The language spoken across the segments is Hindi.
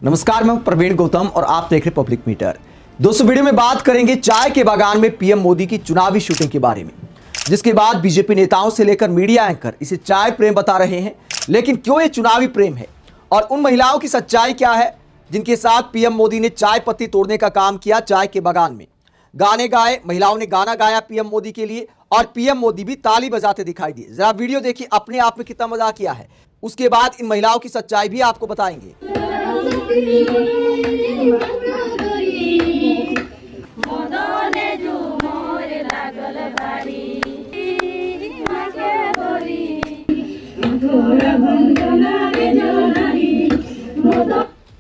नमस्कार, मैं प्रवीण गौतम और आप देख रहे पब्लिक मीटर। दोस्तों, वीडियो में बात करेंगे चाय के बागान में पीएम मोदी की चुनावी शूटिंग के बारे में, जिसके बाद बीजेपी नेताओं से लेकर मीडिया एंकर इसे चाय प्रेम बता रहे हैं। लेकिन क्यों ये चुनावी प्रेम है और उन महिलाओं की सच्चाई क्या है जिनके साथ पीएम मोदी ने चाय पत्ती तोड़ने का काम किया चाय के बागान में। गाने गाए, महिलाओं ने गाना गाया पीएम मोदी के लिए और पीएम मोदी भी ताली बजाते दिखाई दिए। जरा वीडियो देखिए, अपने आप में कितना मजा किया है। उसके बाद इन महिलाओं की सच्चाई भी आपको बताएंगे।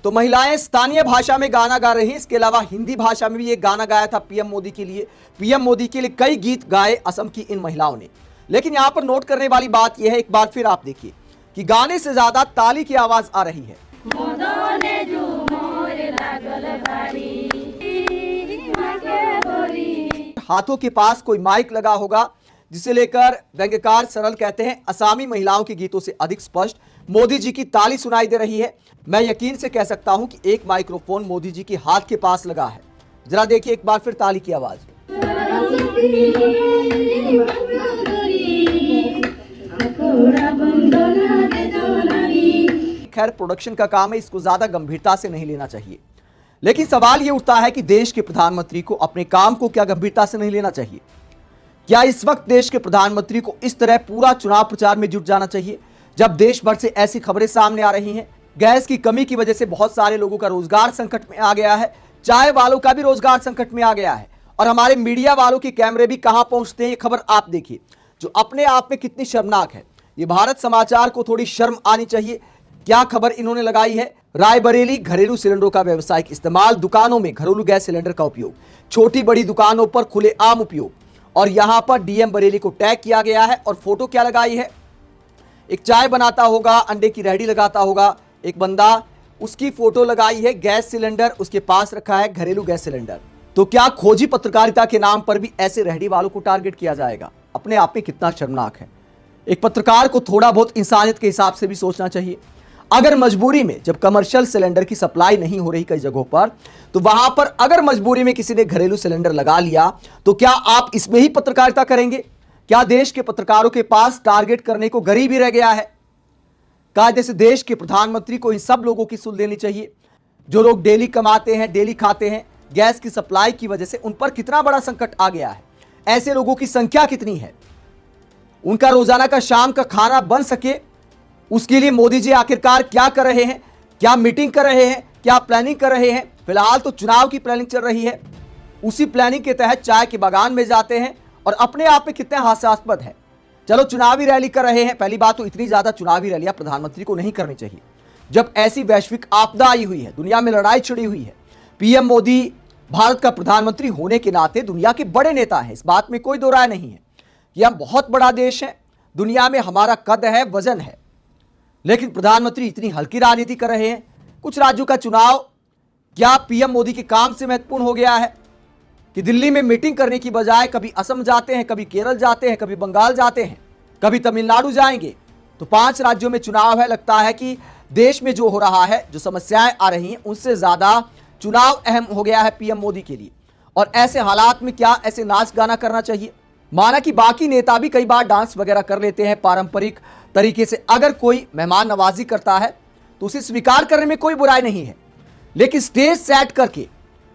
तो महिलाएं स्थानीय भाषा में गाना गा रही हैं। इसके अलावा हिंदी भाषा में भी एक गाना गाया था पीएम मोदी के लिए। पीएम मोदी के लिए कई गीत गाए असम की इन महिलाओं ने। लेकिन यहां पर नोट करने वाली बात यह है, एक बार फिर आप देखिए कि गाने से ज्यादा ताली की आवाज आ रही है। हाथों के पास कोई माइक लगा होगा जिसे लेकर व्यंग्यकार सरल कहते हैं, असमी महिलाओं के गीतों से अधिक स्पष्ट मोदी जी की ताली सुनाई दे रही है। मैं यकीन से कह सकता हूं कि एक माइक्रोफोन मोदी जी के हाथ के पास लगा है। जरा देखिए एक बार फिर ताली की आवाज। खैर, प्रोडक्शन का काम है, इसको ज्यादा गंभीरता से नहीं लेना चाहिए। लेकिन सवाल यह उठता है कि देश के प्रधानमंत्री को अपने काम को क्या गंभीरता से नहीं लेना चाहिए? क्या इस वक्त देश के प्रधानमंत्री को इस तरह पूरा चुनाव प्रचार में जुट जाना चाहिए जब देश भर से ऐसी खबरें सामने आ रही हैं? गैस की कमी की वजह से बहुत सारे लोगों का रोजगार संकट में आ गया है, चाय वालों का भी रोजगार संकट में आ गया है और हमारे मीडिया वालों के कैमरे भी कहां पहुंचते हैं, ये खबर आप देखिए, जो अपने आप में कितनी शर्मनाक है। ये भारत समाचार को थोड़ी शर्म आनी चाहिए। क्या खबर इन्होंने लगाई है? रायबरेली, घरेलू सिलेंडरों का व्यावसायिक इस्तेमाल, दुकानों में घरेलू गैस सिलेंडर का उपयोग, छोटी बड़ी दुकानों पर खुलेआम उपयोग। और यहां पर डीएम बरेली को टैग किया गया है और फोटो क्या लगाई है? एक चाय बनाता होगा, अंडे की रेहड़ी लगाता होगा एक बंदा, उसकी फोटो लगाई है। गैस सिलेंडर उसके पास रखा है, घरेलू गैस सिलेंडर। तो क्या खोजी पत्रकारिता के नाम पर भी ऐसे रेहड़ी वालों को टारगेट किया जाएगा? अपने आप में कितना शर्मनाक है। एक पत्रकार को थोड़ा बहुत इंसानियत के हिसाब से भी सोचना चाहिए। अगर मजबूरी में, जब कमर्शियल सिलेंडर की सप्लाई नहीं हो रही कई जगहों पर, तो वहां पर अगर मजबूरी में किसी ने घरेलू सिलेंडर लगा लिया तो क्या आप इसमें ही पत्रकारिता करेंगे? क्या देश के पत्रकारों के पास टारगेट करने को गरीब ही रह गया है? कायदे से देश के प्रधानमंत्री को इन सब लोगों की सुन लेनी चाहिए, जो लोग डेली कमाते हैं, डेली खाते हैं। गैस की सप्लाई की वजह से उन पर कितना बड़ा संकट आ गया है। ऐसे लोगों की संख्या कितनी है? उनका रोजाना का शाम का खाना बन सके, उसके लिए मोदी जी आखिरकार क्या कर रहे हैं? क्या मीटिंग कर रहे हैं? क्या प्लानिंग कर रहे हैं? फिलहाल तो चुनाव की प्लानिंग चल रही है। उसी प्लानिंग के तहत चाय के बागान में जाते हैं और अपने आप में कितने हास्यास्पद है। चलो, चुनावी रैली कर रहे हैं। पहली बात तो इतनी ज्यादा चुनावी रैलियां प्रधानमंत्री को नहीं करनी चाहिए जब ऐसी वैश्विक आपदा आई हुई है, दुनिया में लड़ाई छिड़ी हुई है। पीएम मोदी भारत का प्रधानमंत्री होने के नाते दुनिया के बड़े नेता हैं, इस बात में कोई दो राय नहीं है कि हम बहुत बड़ा देश है, दुनिया में हमारा कद है, वजन है। लेकिन प्रधानमंत्री इतनी हल्की राजनीति कर रहे हैं। कुछ राज्यों का चुनाव क्या पीएम मोदी के काम से महत्वपूर्ण हो गया है कि दिल्ली में मीटिंग करने की बजाय कभी असम जाते हैं, कभी केरल जाते हैं, कभी बंगाल जाते हैं, कभी तमिलनाडु जाएंगे। तो 5 राज्यों में चुनाव है। लगता है कि देश में जो हो रहा है, जो समस्याएं आ रही हैं, उनसे ज्यादा चुनाव अहम हो गया है पीएम मोदी के लिए। और ऐसे हालात में क्या ऐसे नाच गाना करना चाहिए? माना कि बाकी नेता भी कई बार डांस वगैरह कर लेते हैं पारंपरिक तरीके से। अगर कोई मेहमान नवाजी करता है तो उसे स्वीकार करने में कोई बुराई नहीं है, लेकिन स्टेज सेट करके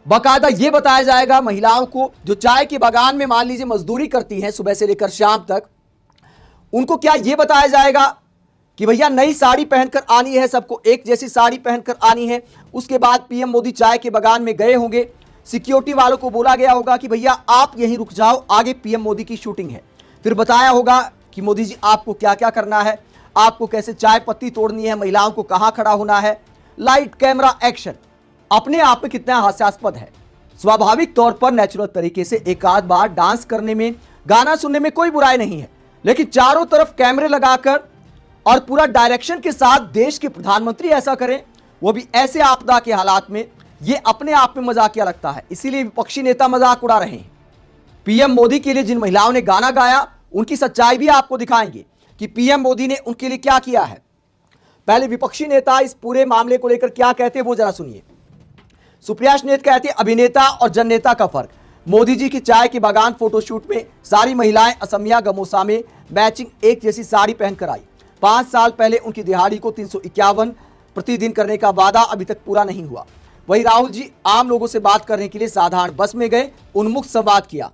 बाकायदा ये बताया जाएगा महिलाओं को, जो चाय के बागान में मान लीजिए मजदूरी करती हैं सुबह से लेकर शाम तक, उनको क्या ये बताया जाएगा कि भैया नई साड़ी पहनकर आनी है, सबको एक जैसी साड़ी पहनकर आनी है। उसके बाद पीएम मोदी चाय के बागान में गए होंगे, सिक्योरिटी वालों को बोला गया होगा कि भैया आप यहीं रुक जाओ, आगे पीएम मोदी की शूटिंग है। फिर बताया होगा कि मोदी जी आपको क्या क्या करना है, आपको कैसे चाय पत्ती तोड़नी है, महिलाओं को कहां खड़ा होना है। लाइट कैमरा एक्शन अपने आप में कितना हास्यास्पद है। स्वाभाविक तौर पर नेचुरल तरीके से एक आध बार डांस करने में, गाना सुनने में कोई बुराई नहीं है, लेकिन चारों तरफ कैमरे लगाकर और पूरा डायरेक्शन के साथ देश के प्रधानमंत्री ऐसा करें, वो भी ऐसे आपदा के हालात में, ये अपने आप में मजाकिया लगता है। इसीलिए विपक्षी नेता मजाक उड़ा रहे हैं। पीएम मोदी के लिए जिन महिलाओं ने गाना गाया, उनकी सच्चाई भी आपको दिखाएंगे कि पीएम मोदी ने उनके लिए क्या किया है। पहले विपक्षी नेता इस पूरे मामले को लेकर क्या कहते हैं वो जरा सुनिए। सुप्रिया नेत कहते हैं अभिनेता और जननेता का फर्क। मोदी जी की चाय के बागान फोटोशूट में सारी महिलाएं असमिया गमोसा में मैचिंग एक जैसी साड़ी पहनकर आई। 5 साल पहले उनकी दिहाड़ी को 351 प्रतिदिन करने का वादा अभी तक पूरा नहीं हुआ। वहीं राहुल जी आम लोगों से बात करने के लिए साधारण बस में गए, उन्मुख संवाद किया।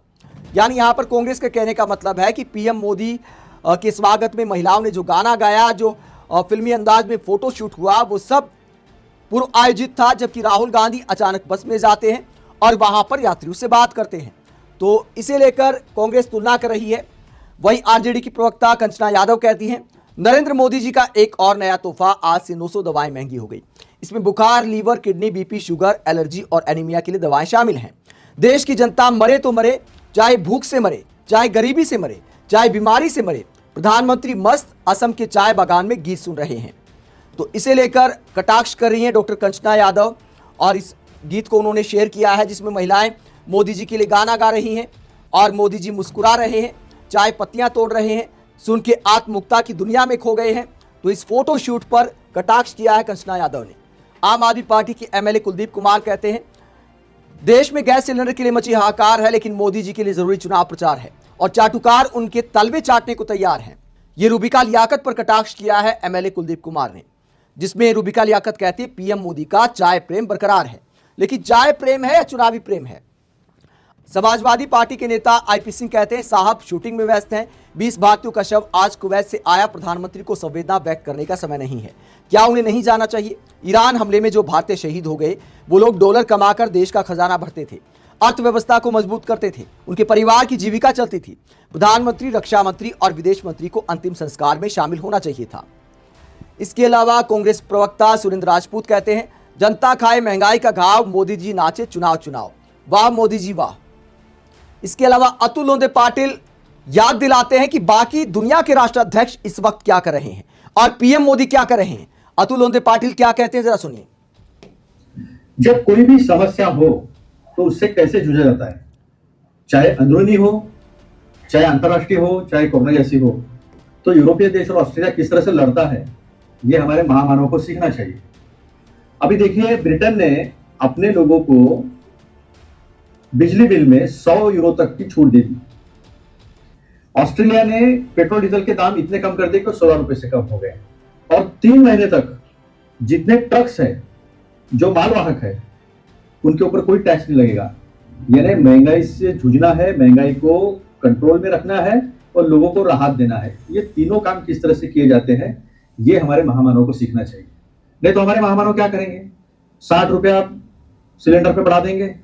यानी यहां पर कांग्रेस के कहने का मतलब है कि पीएम मोदी के स्वागत में महिलाओं ने जो गाना गाया, जो फिल्मी अंदाज में फोटोशूट हुआ, वो सब पूर्व आयोजित था। जबकि राहुल गांधी अचानक बस में जाते हैं और वहां पर यात्रियों से बात करते हैं। तो इसे लेकर कांग्रेस तुलना कर रही है। वहीं आरजेडी की प्रवक्ता कंचना यादव कहती हैं नरेंद्र मोदी जी का एक और नया तोहफा, आज से 900 दवाएं महंगी हो गई। इसमें बुखार, liver, kidney, BP, sugar, allergy और एनीमिया के लिए दवाएं शामिल हैं। देश की जनता मरे तो मरे, चाहे भूख से मरे, चाहे गरीबी से मरे, चाहे बीमारी से मरे। प्रधानमंत्री मस्त असम के चाय बागान में गीत सुन रहे हैं। तो इसे लेकर कटाक्ष कर रही हैं डॉक्टर कंचना यादव और इस गीत को उन्होंने शेयर किया है जिसमें महिलाएं मोदी जी के लिए गाना गा रही हैं और मोदी जी मुस्कुरा रहे हैं, चाय पत्तियां तोड़ रहे हैं, सुन के आत्ममुक्ता की दुनिया में खो गए हैं। तो इस फोटो शूट पर कटाक्ष किया है कंचना यादव ने। आम आदमी पार्टी के एमएलए कुलदीप कुमार कहते हैं देश में गैस सिलेंडर के लिए मची हाहाकार है, लेकिन मोदी जी के लिए जरूरी चुनाव प्रचार है और चाटुकार उनके तलवे चाटने को तैयार हैं। ये रूबिका लियाकत पर कटाक्ष किया है एमएलए कुलदीप कुमार ने, जिसमें रूबिका लियाकत कहती है पीएम मोदी का चाय प्रेम बरकरार है, लेकिन चाय प्रेम है या चुनावी प्रेम है। समाजवादी पार्टी के नेता आईपी सिंह कहते हैं साहब शूटिंग में व्यस्त हैं। 20 भारतीयों का शव आज कुवैत से आया, प्रधानमंत्री को संवेदना व्यक्त करने का समय नहीं है। क्या उन्हें नहीं जाना चाहिए? ईरान हमले में जो भारतीय शहीद हो गए वो लोग डॉलर कमाकर देश का खजाना भरते थे, अर्थव्यवस्था को मजबूत करते थे, उनके परिवार की जीविका चलती थी। प्रधानमंत्री, रक्षा मंत्री और विदेश मंत्री को अंतिम संस्कार में शामिल होना चाहिए था। इसके अलावा कांग्रेस प्रवक्ता सुरेंद्र राजपूत कहते हैं जनता खाए महंगाई का घाव, मोदी जी नाचे चुनाव चुनाव, वाह मोदी जी वाह। इसके अलावा अतुल लोंदे पाटिल याद दिलाते हैं कि बाकी दुनिया के राष्ट्राध्यक्ष इस वक्त क्या कर रहे हैं और पीएम मोदी क्या कर रहे हैं। अतुल लोंदे पाटिल क्या कहते हैं जरा सुनिए। जब कोई भी समस्या हो तो उससे कैसे जूझा जाता है, चाहे अंदरूनी हो, चाहे अंतर्राष्ट्रीय हो, चाहे कोरोना जैसी हो, तो यूरोपीय देश और ऑस्ट्रेलिया किस तरह से लड़ता है ये हमारे महामानवों को सीखना चाहिए। अभी देखिए ब्रिटेन ने अपने लोगों को बिजली बिल में 100 यूरो तक की छूट दे दी। ऑस्ट्रेलिया ने पेट्रोल डीजल के दाम इतने कम कर दिए कि 16 रुपए से कम हो गए और 3 महीने तक जितने ट्रक्स हैं जो मालवाहक है उनके ऊपर कोई टैक्स नहीं लगेगा। यानी महंगाई से जूझना है, महंगाई को कंट्रोल में रखना है और लोगों को राहत देना है। ये तीनों काम किस तरह से किए जाते हैं ये हमारे महामानवों को सीखना चाहिए। नहीं तो हमारे महामानव क्या करेंगे, 60 रुपया सिलेंडर पे बढ़ा देंगे,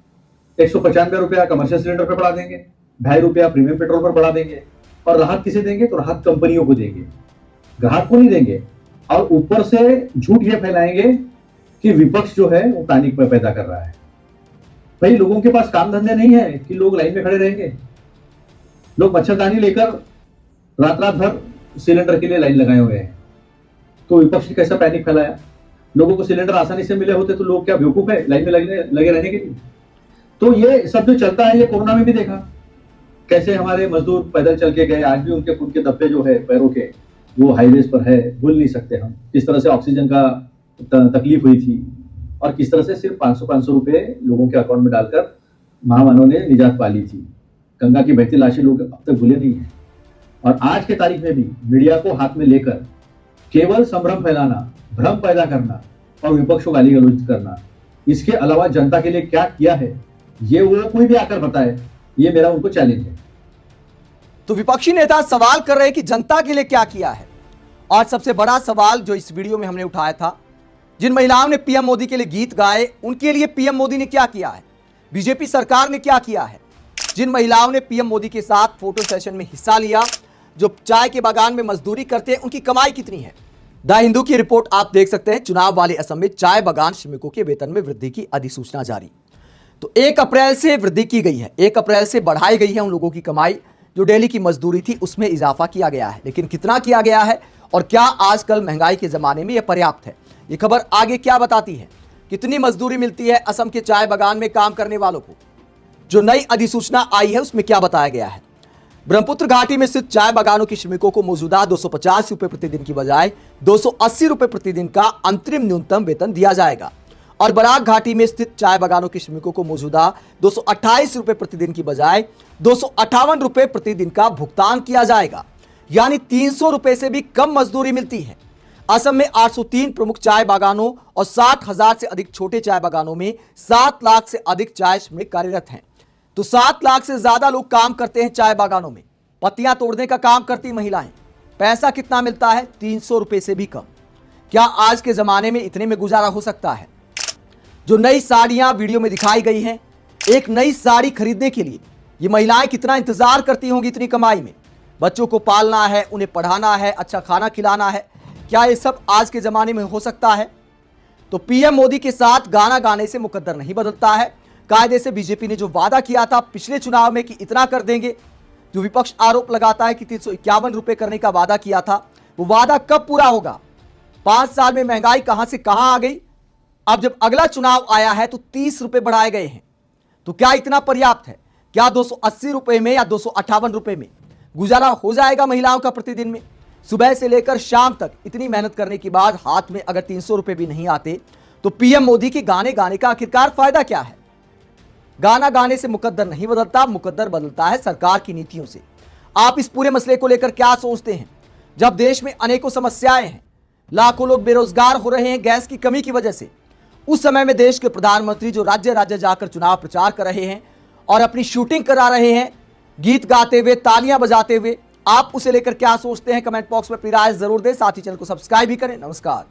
195 रुपया कमर्शियल सिलेंडर पे बढ़ा देंगे, 2.5 रुपया प्रीमियम पेट्रोल पर बढ़ा देंगे। और राहत किसे देंगे? तो राहत कंपनियों को देंगे, ग्राहक को नहीं देंगे। और ऊपर से झूठ ये फैलाएंगे कि विपक्ष जो है वो पैनिक पैदा कर रहा है। भाई लोगों के पास काम धंधे नहीं है कि लोग लाइन में खड़े रहेंगे। लोग मच्छरदानी लेकर रात रात भर सिलेंडर के लिए लाइन लगाए हुए हैं। तो विपक्ष ने कैसा पैनिक फैलाया? लोगों को सिलेंडर आसानी से मिले होते तो लोग क्या बेवकूफ है लाइन में लगे रहने के लिए? तो ये सब जो चलता है ये कोरोना में भी देखा कैसे हमारे मजदूर पैदल चल के गए। आज भी उनके खुद के धब्बे जो है पैरों के वो हाईवेज पर है, भूल नहीं सकते हम। किस तरह से ऑक्सीजन का तकलीफ हुई थी और किस तरह से सिर्फ 500 रुपए लोगों के अकाउंट में डालकर महामानव ने निजात पा ली थी। गंगा की बहती लाशें लोग अब तक भूले नहीं है। और आज के तारीख में भी मीडिया को हाथ में लेकर केवल संभ्रम फैलाना, भ्रम पैदा करना और विपक्ष को गाली गलौज करना, इसके अलावा जनता के लिए क्या किया है ये वो कोई भी आकर बताए, ये मेरा उनको चैलेंज है। तो विपक्षी नेता सवाल कर रहे हैं कि जनता के लिए क्या किया है। और सबसे बड़ा सवाल जो इस वीडियो में हमने उठाया था, जिन महिलाओं ने पीएम मोदी के लिए गीत गाए उनके लिए पीएम मोदी ने क्या किया है, बीजेपी सरकार ने क्या किया है। जिन महिलाओं ने पीएम मोदी के साथ फोटो सेशन में हिस्सा लिया, जो चाय के बागान में मजदूरी करते हैं, उनकी कमाई कितनी है। द हिंदू की रिपोर्ट आप देख सकते हैं। चुनाव वाले असम में चाय बागान श्रमिकों के वेतन में वृद्धि की अधिसूचना जारी। तो 1 अप्रैल से वृद्धि की गई है, 1 अप्रैल से बढ़ाई गई है उन लोगों की कमाई। जो डेली की मजदूरी थी उसमें इजाफा किया गया है, लेकिन कितना किया गया है और क्या आजकल महंगाई के जमाने में यह पर्याप्त है, ये खबर आगे क्या बताती है। कितनी मजदूरी मिलती है असम के चाय बागान में काम करने वालों को। जो नई अधिसूचना आई है उसमें क्या बताया गया है। ब्रह्मपुत्र घाटी में स्थित चाय बागानों के श्रमिकों को मौजूदा 250 रुपए प्रतिदिन की बजाय 280 रुपए प्रतिदिन का अंतरिम न्यूनतम वेतन दिया जाएगा और बराक घाटी में स्थित चाय बागानों के श्रमिकों को मौजूदा 228 रुपए प्रतिदिन की बजाय 258 रुपए प्रतिदिन का भुगतान किया जाएगा, यानी 300 रुपए से भी कम मजदूरी मिलती है। असम में 803 प्रमुख चाय बागानों और 60,000 से अधिक छोटे चाय बागानों में 7 लाख से अधिक चाय श्रमिक कार्यरत हैं। तो 7 लाख से ज्यादा लोग काम करते हैं चाय बागानों में। पत्तियां तोड़ने का काम करती महिलाएं। पैसा कितना मिलता है? 300 रुपए से भी कम। क्या आज के जमाने में इतने में गुजारा हो सकता है? जो नई साड़ियां वीडियो में दिखाई गई हैं, एक नई साड़ी खरीदने के लिए ये महिलाएं कितना इंतजार करती होंगी इतनी कमाई में। बच्चों को पालना है, उन्हें पढ़ाना है, अच्छा खाना खिलाना है। क्या ये सब आज के जमाने में हो सकता है? तो पीएम मोदी के साथ गाना गाने से मुकद्दर नहीं बदलता है। कायदे से बीजेपी ने जो वादा किया था पिछले चुनाव में कि इतना कर देंगे, जो विपक्ष आरोप लगाता है कि 351 रुपए करने का वादा किया था, वो वादा कब पूरा होगा? 5 साल में महंगाई कहां से कहां आ गई। अब जब अगला चुनाव आया है तो 30 रुपए बढ़ाए गए हैं। तो क्या इतना पर्याप्त है? क्या 280 रुपए में या 258 रुपए में गुजारा हो जाएगा महिलाओं का प्रतिदिन में? सुबह से लेकर शाम तक इतनी मेहनत करने के बाद हाथ में अगर 300 रुपए भी नहीं आते तो पीएम मोदी के गाने गाने का आखिरकार फायदा क्या है? गाना गाने से मुकद्दर नहीं बदलता, मुकद्दर बदलता है सरकार की नीतियों से। आप इस पूरे मसले को लेकर क्या सोचते हैं? जब देश में अनेकों समस्याएं हैं, लाखों लोग बेरोजगार हो रहे हैं गैस की कमी की वजह से, उस समय में देश के प्रधानमंत्री जो राज्य राज्य जाकर चुनाव प्रचार कर रहे हैं और अपनी शूटिंग करा रहे हैं गीत गाते हुए, तालियां बजाते हुए, आप उसे लेकर क्या सोचते हैं? कमेंट बॉक्स में अपनी राय जरूर दें। साथ ही चैनल को सब्सक्राइब भी करें। नमस्कार।